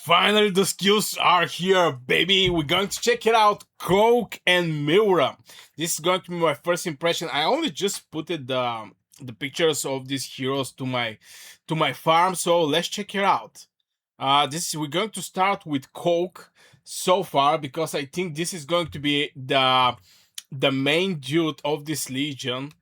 Finally, the skills are here, baby. We're going to check it out. Kolk and Mylra. This is going to be my first impression. I only just put the pictures of these heroes to my farm, so let's check it out. We're going to start with Kolk so far because I think this is going to be the main dude of this legion.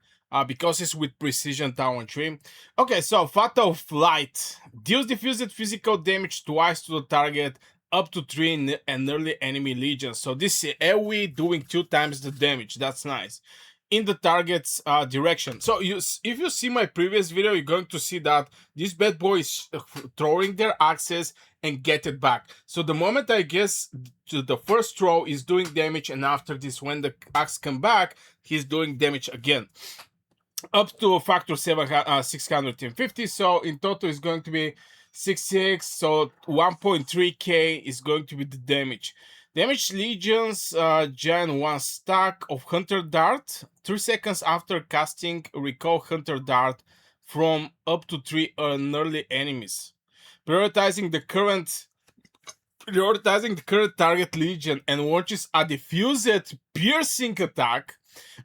Because it's with precision talent tree. Okay, so Fatal Flight deals diffused physical damage twice to the target, up to 3 and early enemy legions. So this is AoE doing 2 times the damage. That's nice. In the target's direction. So if you see my previous video, you're going to see that this bad boy is throwing their axes and get it back. So the moment I guess to the first throw is doing damage, and after this, when the axe come back, he's doing damage again. Up to a factor 650, so in total it's going to be 66, so 1.3k is going to be the damage. Damage legions gen 1 stack of Hunter Dart. 3 seconds after casting, recall Hunter Dart from up to 3 early enemies. Prioritizing the current target legion and launches a diffused piercing attack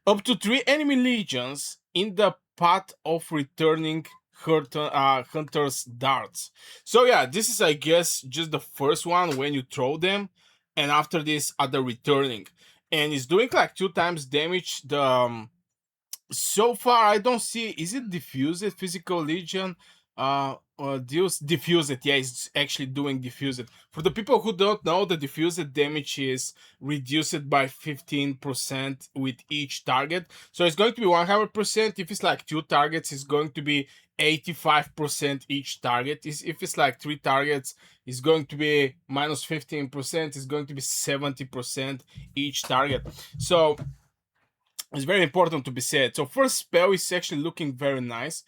up to 3 enemy legions in the path of returning Hunter's darts. So yeah, this is I guess just the first one when you throw them, and after this are the returning, and it's doing like 2 times damage. So far I don't see, is it diffused physical legion? Diffuse it. Yeah, it's actually doing diffuse it. For the people who don't know, the diffused damage is reduced by 15% with each target. So it's going to be 100%. If it's like 2 targets, it's going to be 85% each target. If it's like 3 targets, it's going to be minus 15%. It's going to be 70% each target. So it's very important to be said. So first spell is actually looking very nice.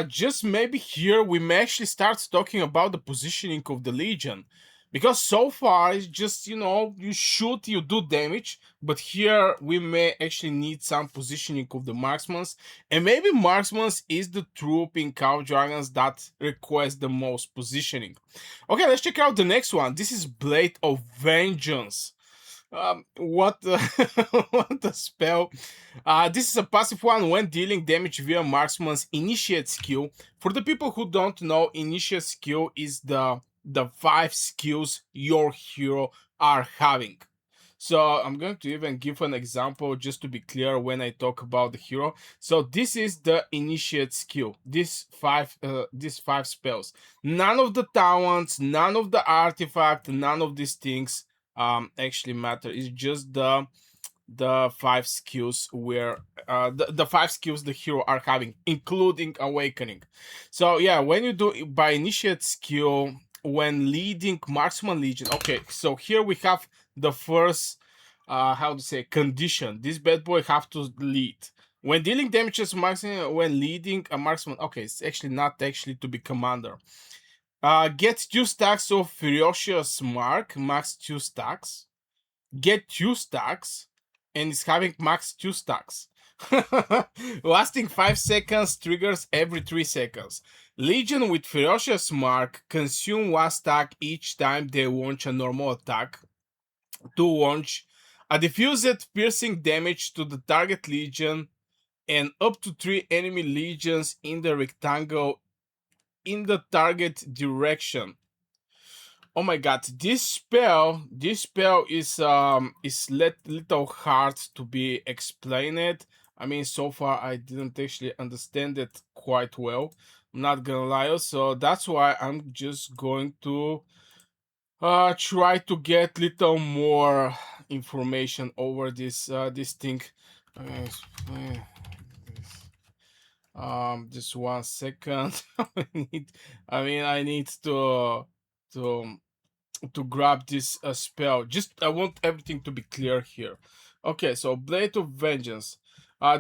Just maybe here we may actually start talking about the positioning of the legion, because so far it's just, you know, you shoot, you do damage, but here we may actually need some positioning of the marksmen, and maybe marksmen is the troop in Cow Dragons that requires the most positioning. Okay, let's check out the next one. This is Blade of Vengeance. What the what the spell? This is a passive one when dealing damage via marksman's initiate skill. For the people who don't know, initiate skill is the 5 skills your hero are having. So I'm going to even give an example just to be clear when I talk about the hero. So this is the initiate skill. These five spells. None of the talents, none of the artifact, none of these things actually matter. It's just the 5 skills where the 5 skills the hero are having, including awakening. So yeah, when you do by initiate skill when leading marksman legion. Okay, so here we have the first how to say condition. This bad boy have to lead when dealing damage as marksman when leading a marksman. Okay, it's actually not actually to be commander. Get 2 stacks of Ferocious Mark, max 2 stacks. Get 2 stacks, and it's having max 2 stacks. Lasting 5 seconds, triggers every 3 seconds. Legion with Ferocious Mark consume 1 stack each time they launch a normal attack. To launch a diffused piercing damage to the target legion and up to 3 enemy legions in the rectangle in the target direction. Oh my god, this spell is little hard to be explained. I mean, so far I didn't actually understand it quite well. I'm not gonna lie, so that's why I'm just going to try to get little more information over this thing. Just 1 second. I need to grab this spell. Just I want everything to be clear here. Okay, so Blade of Vengeance.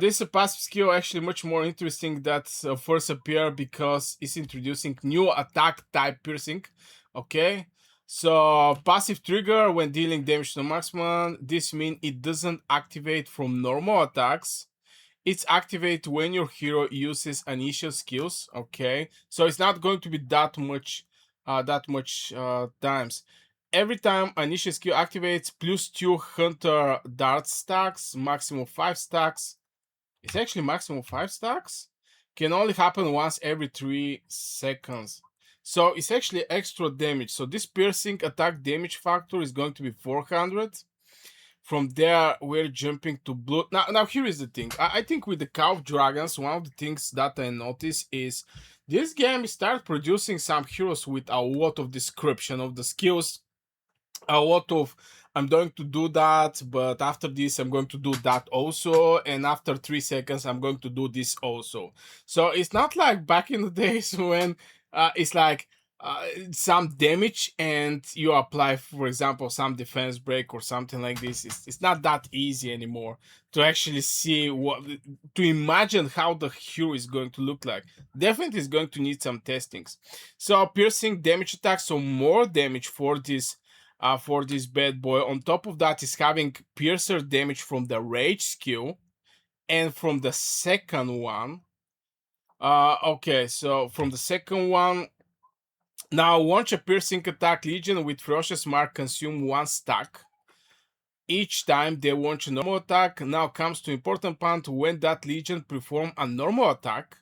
This is a passive skill, actually much more interesting that first appear because it's introducing new attack type piercing. Okay, so passive trigger when dealing damage to marksman. This means it doesn't activate from normal attacks. It's activated when your hero uses initial skills. Okay, so it's not going to be that much that much times. Every time an initial skill activates, plus 2 hunter dart stacks, maximum 5 stacks. It's actually maximum 5 stacks. Can only happen once every 3 seconds. So it's actually extra damage. So this piercing attack damage factor is going to be 400. From there, we're jumping to blue. Now here is the thing. I think with the Cow of Dragons, one of the things that I notice is this game starts producing some heroes with a lot of description of the skills, a lot of I'm going to do that, but after this I'm going to do that also, and after 3 seconds I'm going to do this also. So it's not like back in the days when it's like some damage and you apply, for example, some defense break or something like this. It's not that easy anymore to actually see what, to imagine how the hero is going to look like. Definitely is going to need some testings. So piercing damage attack, so more damage for this bad boy. On top of that is having piercer damage from the rage skill and from the second one. Okay, so from the second one, now launch a piercing attack. Legion with ferocious mark consume 1 stack each time they launch a normal attack. Now comes to important point: when that legion perform a normal attack,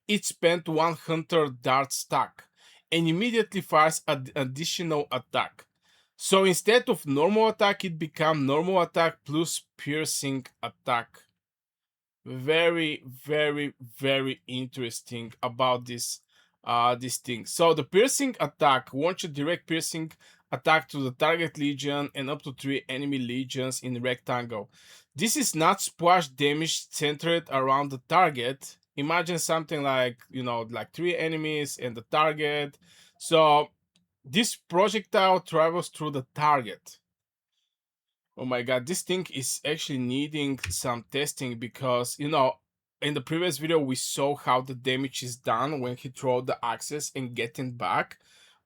it spent 1 hunter dart stack and immediately fires an additional attack. So instead of normal attack, it become normal attack plus piercing attack. Very, very, very interesting about this thing. So the piercing attack launch a direct piercing attack to the target legion and up to 3 enemy legions in rectangle. This is not splash damage centered around the target. Imagine something like, like 3 enemies and the target. So this projectile travels through the target. Oh my god, this thing is actually needing some testing because, in the previous video we saw how the damage is done when he throw the axes and getting back.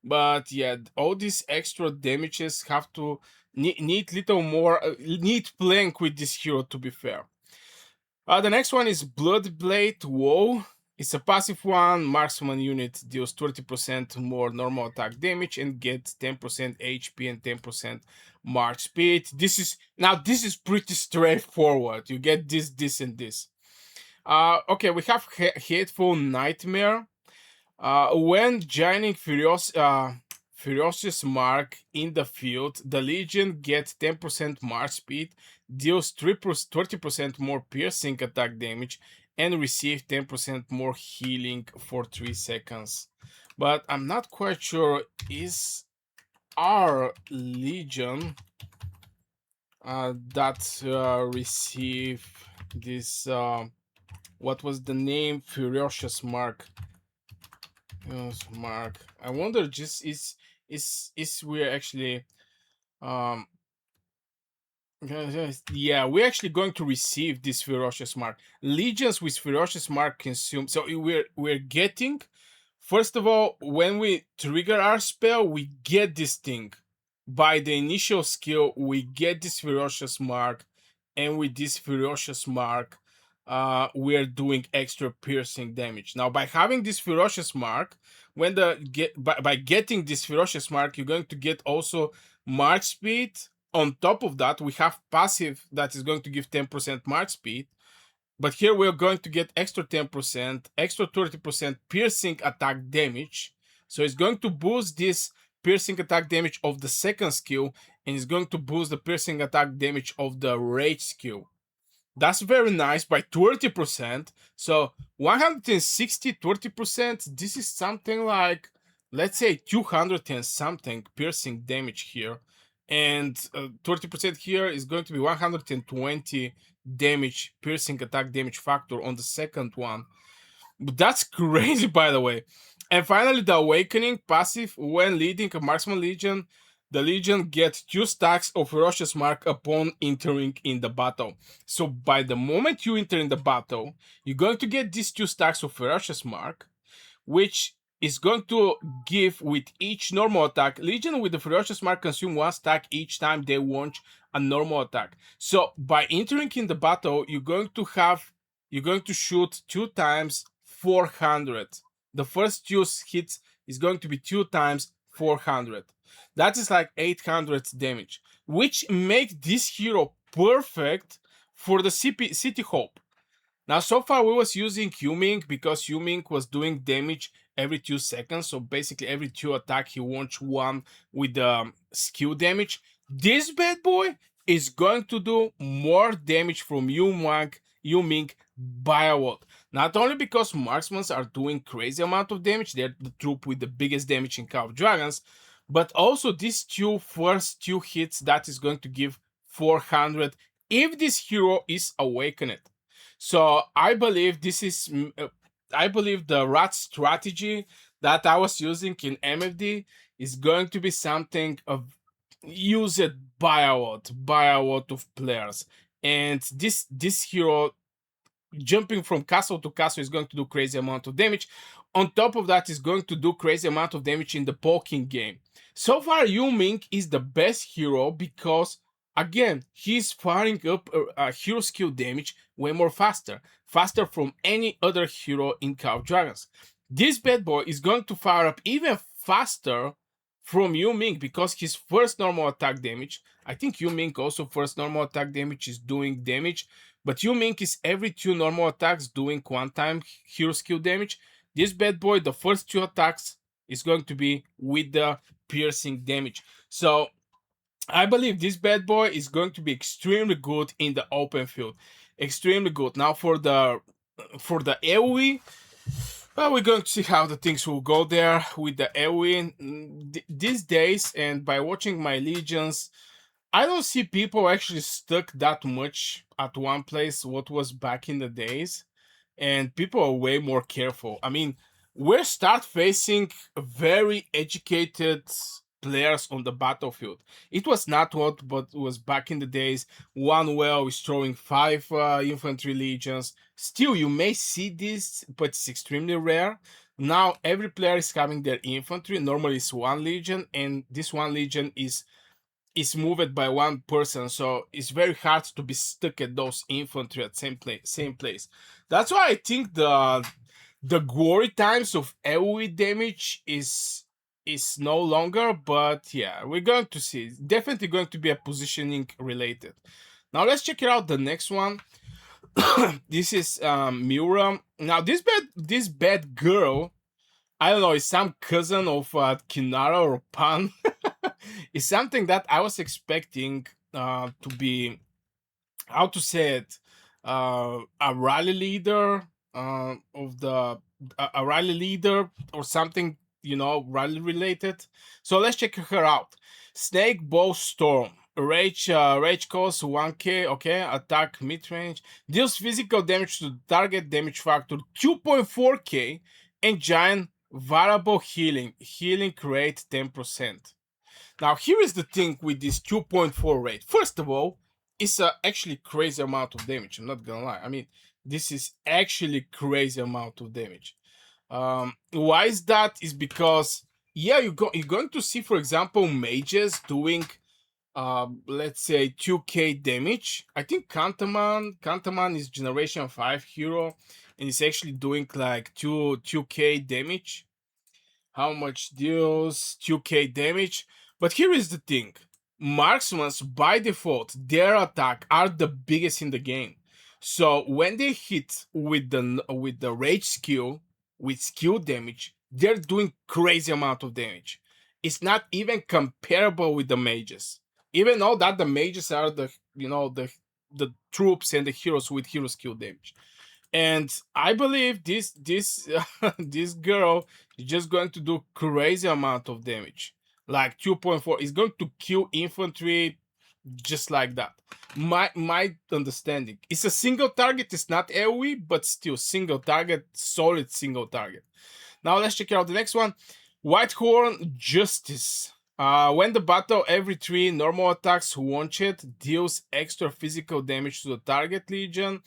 But yeah, all these extra damages have to need little more, need playing with this hero, to be fair. The next one is Bloodblade Woe. It's a passive one. Marksman unit deals 20% more normal attack damage and gets 10% HP and 10% march speed. This is pretty straightforward. You get this, and this. Okay, we have Hateful Nightmare. When joining Ferocious Mark in the field, the Legion gets 10% march speed, deals 30% more piercing attack damage, and receive 10% more healing for 3 seconds. But I'm not quite sure, is our Legion that receive this, what was the name? Ferocious Mark. Mark. I wonder, just is we're actually yeah, we're actually going to receive this ferocious mark. Legions with ferocious mark consume. So we're getting, first of all, when we trigger our spell, we get this thing. By the initial skill, we get this ferocious mark, and with this ferocious mark, we're doing extra piercing damage. Now, by having this ferocious mark, by getting this ferocious mark, you're going to get also march speed. On top of that, we have passive that is going to give 10% march speed. But here we're going to get extra 10%, extra 30% piercing attack damage. So it's going to boost this piercing attack damage of the second skill, and it's going to boost the piercing attack damage of the rage skill. That's very nice by 30%. So 160, 30%. This is something like, let's say, 200 and something piercing damage here. And 30% here is going to be 120 damage, piercing attack damage factor on the second one. But that's crazy, by the way. And finally, the Awakening passive. When leading a Marksman Legion, the Legion gets 2 stacks of Ferocious Mark upon entering in the battle. So by the moment you enter in the battle, you're going to get these 2 stacks of Ferocious Mark, which is going to give with each normal attack. Legion with the Ferocious Mark consume 1 stack each time they launch a normal attack. So by entering in the battle, you're going to shoot 2 times 400. The first 2 hits is going to be 2 times 400. That is like 800 damage, which makes this hero perfect for the City Hope. Now, so far we was using Yuming because Yuming was doing damage every 2 seconds. So basically every two attack he wants one with the skill damage. This bad boy is going to do more damage from Yuming by a lot. Not only because marksmen are doing crazy amount of damage, they're the troop with the biggest damage in Call of Dragons, but also these first two hits that is going to give 400 if this hero is awakened. So I believe I believe the rat strategy that I was using in MFD is going to be something of used by a lot of players. And this hero jumping from castle to castle is going to do crazy amount of damage. On top of that, is going to do crazy amount of damage in the poking game. So far, Yu Ming is the best hero because again, he's firing up a hero skill damage way more faster from any other hero in Call of Dragons. This bad boy is going to fire up even faster from Yu Ming because his first normal attack damage, I think Yu Ming also first normal attack damage is doing damage, but Yu Ming is every two normal attacks doing one time hero skill damage. This bad boy, the first two attacks is going to be with the piercing damage. So I believe this bad boy is going to be extremely good in the open field. Extremely good. Now for the AoE, well, we're going to see how the things will go there with the AoE these days. And by watching my legions, I don't see people actually stuck that much at one place what was back in the days. And people are way more careful. I mean, we start facing very educated players on the battlefield. It was not what but was back in the days. One well is throwing 5 infantry legions. Still, you may see this, but it's extremely rare. Now every player is having their infantry. Normally it's one legion, and this one legion is moved by one person, so it's very hard to be stuck at those infantry at same place. That's why I think the glory times of AoE damage is no longer, but yeah, we're going to see. It's definitely going to be a positioning related. Now let's check it out. The next one. This is Mylra. Now this bad girl, I don't know, is some cousin of Kinara or Pan. It's something that I was expecting to be, how to say it, a rally leader of the a rally leader or something, rally related. So let's check her out. Snake Bow Storm. Rage cost 1k, okay, attack mid-range, deals physical damage to the target, damage factor 2.4k, and giant variable healing rate 10%. Now, here is the thing with this 2.4 rate. First of all, it's a actually crazy amount of damage. I'm not gonna lie. I mean, this is actually crazy amount of damage. Why is that? Is because yeah, you're going to see, for example, mages doing let's say 2k damage. I think Kantaman is generation 5 hero and it's actually doing like 2k damage. How much deals 2k damage? But here is the thing. Marksmen, by default, their attack are the biggest in the game. So when they hit with the rage skill, with skill damage, they're doing crazy amount of damage. It's not even comparable with the mages. Even though that the mages are the troops and the heroes with hero skill damage. And I believe this this girl is just going to do crazy amount of damage. Like 2.4 is going to kill infantry just like that. My understanding. It's a single target, it's not AoE, but still single target, solid single target. Now let's check out the next one. Whitehorn Justice. When the battle, every 3 normal attacks launched deals extra physical damage to the target legion,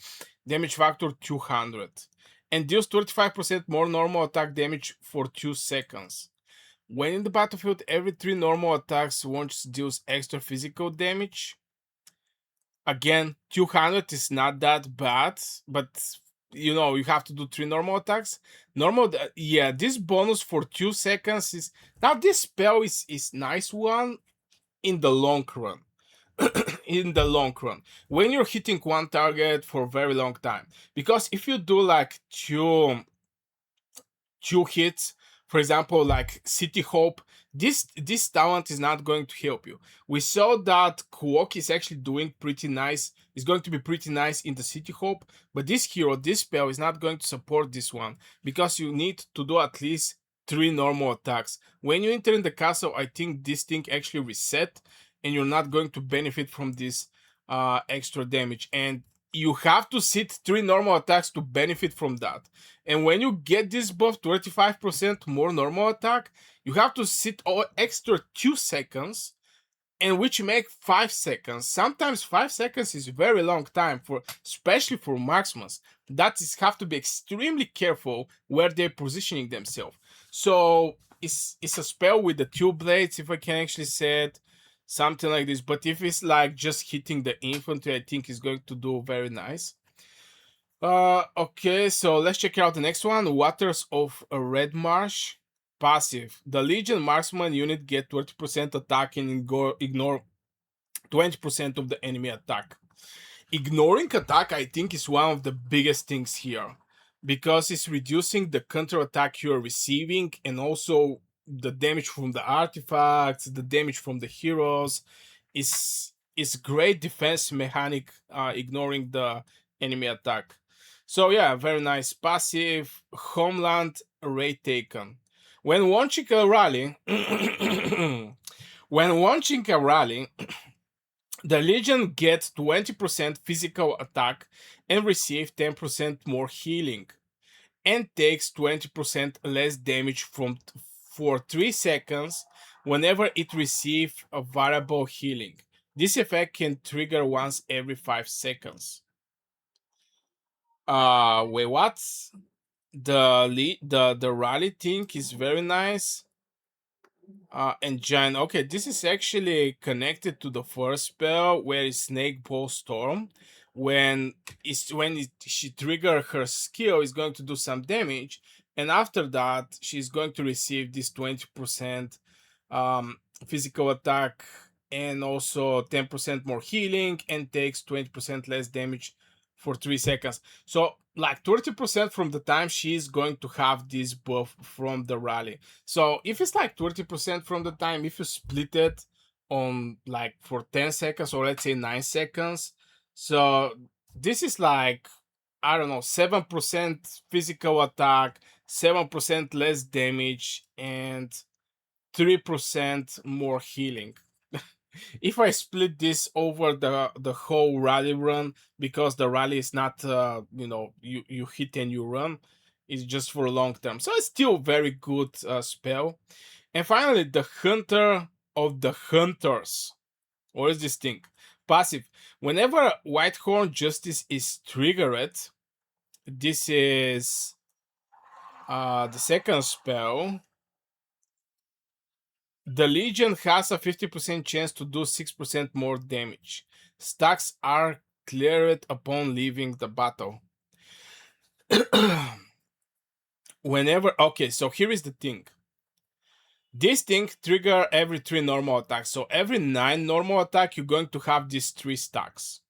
damage factor 200, and deals 25% more normal attack damage for 2 seconds. When in the battlefield, every 3 normal attacks launched deals extra physical damage. Again, 200 is not that bad, but you have to do 3 normal attacks. Normal, yeah, this bonus for 2 seconds is now this spell is nice one in the long run. In the long run, when you're hitting one target for a very long time, because if you do like two hits, for example, like City Hope, this talent is not going to help you. We saw that Kolk is actually doing pretty nice. Is going to be pretty nice in the City Hope, but this hero, this spell is not going to support this one because you need to do at least 3 normal attacks. When you enter in the castle, I think this thing actually reset, and you're not going to benefit from this extra damage. And you have to sit 3 normal attacks to benefit from that. And when you get this buff, 25% more normal attack, you have to sit all extra 2 seconds, and which make 5 seconds. Sometimes 5 seconds is a very long time for, especially for marksmen. That is have to be extremely careful where they're positioning themselves. So it's a spell with the 2 blades, if I can actually say it, something like this. But if it's like just hitting the infantry, I think it's going to do very nice. Okay, so let's check out the next one. Waters of a Red Marsh. Passive. The Legion Marksman unit get 20% attack and ignore 20% of the enemy attack. Ignoring attack, I think, is one of the biggest things here, because it's reducing the counter attack you're receiving, and also the damage from the artifacts, the damage from the heroes. Is great defense mechanic, ignoring the enemy attack. So yeah, very nice passive. Homeland Raid Taken. When launching a rally, when launching a rally, the Legion gets 20% physical attack and receive 10% more healing, and takes 20% less damage for 3 seconds whenever it receives a variable healing. This effect can trigger once every 5 seconds. Wait, what? The rally thing is very nice. And Giant. Okay, this is actually connected to the first spell, where is Snake Ball Storm. She trigger her skill, is going to do some damage, and after that she's going to receive this 20% physical attack, and also 10% more healing, and takes 20% less damage for 3 seconds. So like 30% from the time she's going to have this buff from the rally. So if it's like 20% from the time, if you split it on like for 10 seconds, or let's say 9 seconds, so this is like, I don't know, 7% physical attack, 7% less damage, and 3% more healing. If I split this over the whole rally run, because the rally is not you hit and you run, it's just for long term, so it's still very good spell. And finally, the Hunter of the Hunters. What is this thing? Passive. Whenever Whitehorn Justice is triggered, this is the second spell. The Legion has a 50% chance to do 6% more damage. Stacks are cleared upon leaving the battle. Okay, so here is the thing. This thing trigger every 3 normal attacks. So every 9 normal attack, you're going to have these 3 stacks.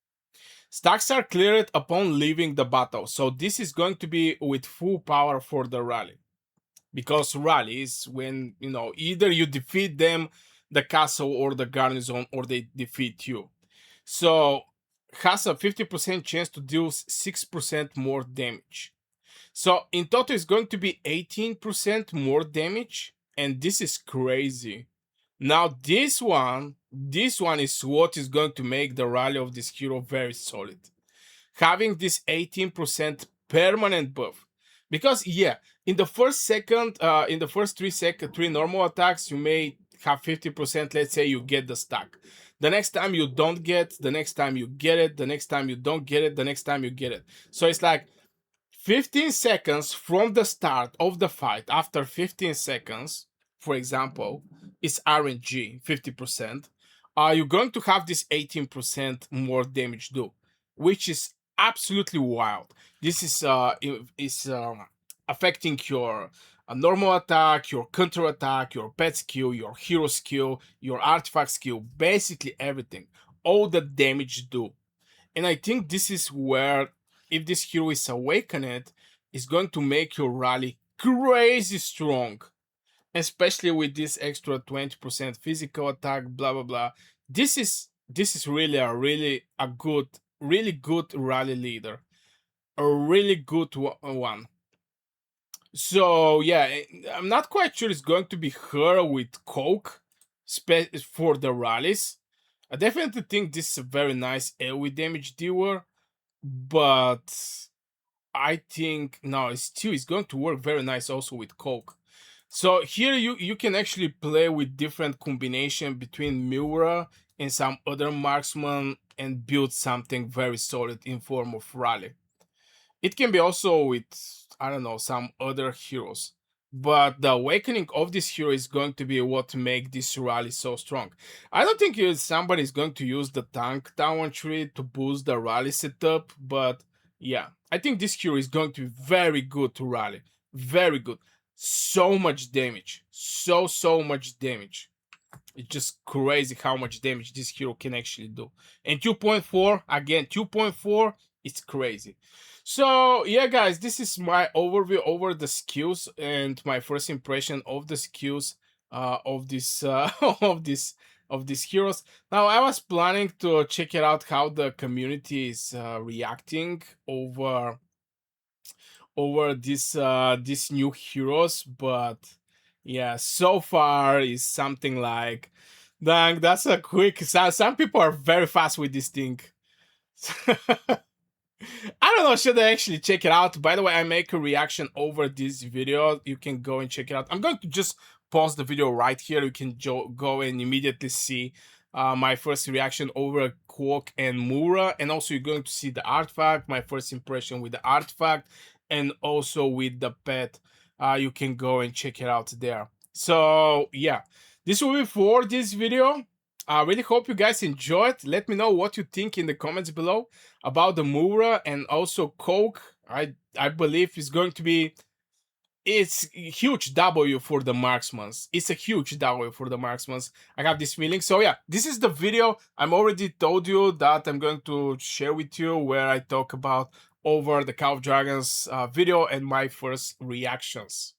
Stacks are cleared upon leaving the battle. So this is going to be with full power for the rally. Because rally is when, either you defeat them, the castle, or the garrison, or they defeat you. So has a 50% chance to deal 6% more damage. So in total, it's going to be 18% more damage, and this is crazy. Now this one is what is going to make the rally of this hero very solid. Having this 18% permanent buff. Because yeah, in the first 3 normal attacks, you may have 50%. Let's say you get the stack. The next time you don't get, the next time you get it, the next time you don't get it, the next time you get it. So it's like 15 seconds from the start of the fight. After 15 seconds, for example, it's RNG 50%. You're going to have this 18% more damage do, which is absolutely wild. This is affecting your normal attack, your counter attack, your pet skill, your hero skill, your artifact skill, basically everything. All the damage do. And I think this is where, if this hero is awakened, is going to make your rally crazy strong, especially with this extra 20% physical attack, blah blah blah. This is really a good, really good rally leader, a really good one. So yeah, I'm not quite sure it's going to be her with Kolk for the rallies. I definitely think this is a very nice AoE damage dealer, but I think no, it's going to work very nice also with Kolk. So here you can actually play with different combination between Mylra and some other marksman and build something very solid in form of rally. It can be also with, I don't know, some other heroes. But the awakening of this hero is going to be what make this rally so strong. I don't think somebody is going to use the tank down tree to boost the rally setup, but yeah, I think this hero is going to be very good to rally. Very good. So much damage. So much damage. It's just crazy how much damage this hero can actually do. And 2.4, again, 2.4, it's crazy. So yeah, guys, this is my overview over the skills and my first impression of the skills of this of these heroes. Now I was planning to check it out how the community is reacting over these new heroes, but yeah, so far is something like, dang, that's a quick. Some people are very fast with this thing. I don't know, should I actually check it out? By the way, I make a reaction over this video. You can go and check it out. I'm going to just pause the video right here. You can go and immediately see my first reaction over Kolk and Mylra. And also you're going to see the artifact, my first impression with the artifact, and also with the pet. You can go and check it out there. So yeah, this will be for this video. I really hope you guys enjoyed. Let me know what you think in the comments below about the Mylra and also Kolk. I believe it's going to be, it's a huge W for the marksmans. It's a huge W for the marksmans. I have this feeling. So yeah, this is the video. I'm already told you that I'm going to share with you where I talk about over the Call of Dragons video and my first reactions.